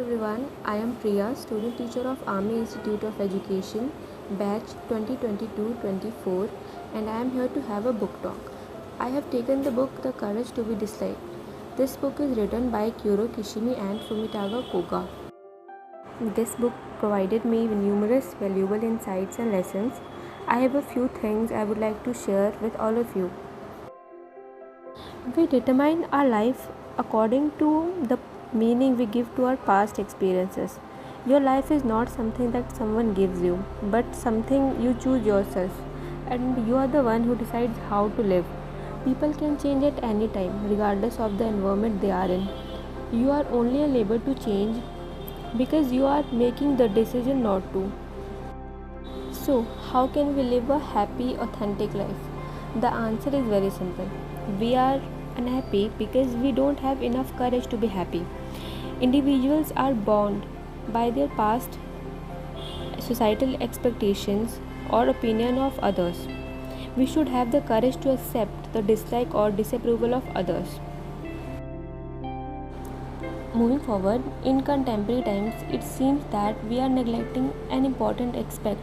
Everyone, I am Priya, student teacher of Army Institute of Education, batch 2022-24, and I am here to have a book talk. I have taken the book The Courage to be Disliked. This book is written by Kyoro Kishimi and Fumitaga Koga. This book provided me with numerous valuable insights and lessons. I have a few things I would like to share with all of you. We determine our life according to the meaning we give to our past experiences. Your life is not something that someone gives you, but something you choose yourself, and you are the one who decides how to live. People can change at any time, regardless of the environment they are in. You are only able to change because you are making the decision not to. So, how can we live a happy, authentic life? The answer is very simple. We are unhappy because we don't have enough courage to be happy. Individuals are bound by their past societal expectations or opinion of others. We should have the courage to accept the dislike or disapproval of others. Moving forward, in contemporary times, it seems that we are neglecting an important aspect,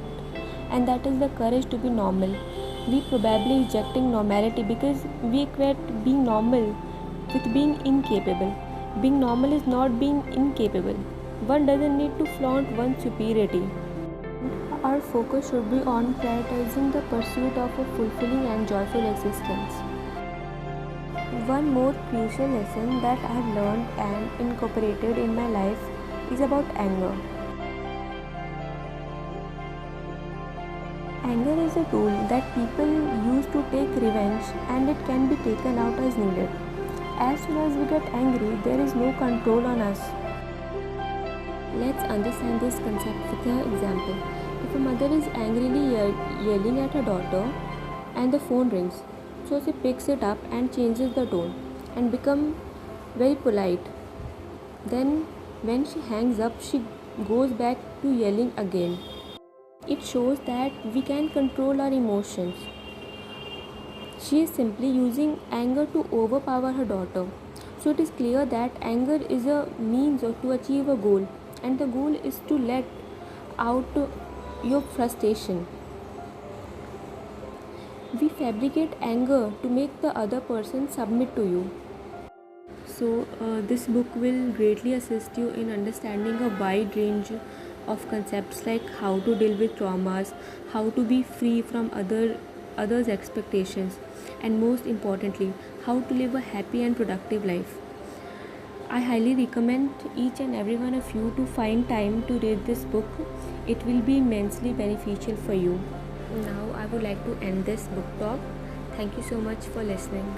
and that is the courage to be normal. We probably rejecting normality because we equate being normal with being incapable. Being normal is not being incapable. One doesn't need to flaunt one's superiority. Our focus should be on prioritizing the pursuit of a fulfilling and joyful existence. One more crucial lesson that I have learned and incorporated in my life is about anger. Anger is a tool that people use to take revenge, and it can be taken out as needed. As soon as we get angry, there is no control on us. Let's understand this concept with an example. If a mother is angrily yelling at her daughter and the phone rings, so she picks it up and changes the tone and become very polite. Then when she hangs up, she goes back to yelling again. It shows that we can control our emotions. She is simply using anger to overpower her daughter. So it is clear that anger is a means to achieve a goal, and the goal is to let out your frustration. We fabricate anger to make the other person submit to you. So, this book will greatly assist you in understanding a wide range of concepts like how to deal with traumas, how to be free from others' expectations, and most importantly, how to live a happy and productive life. I highly recommend each and every one of you to find time to read this book. It will be immensely beneficial for you. Now, I would like to end this book talk. Thank you so much for listening.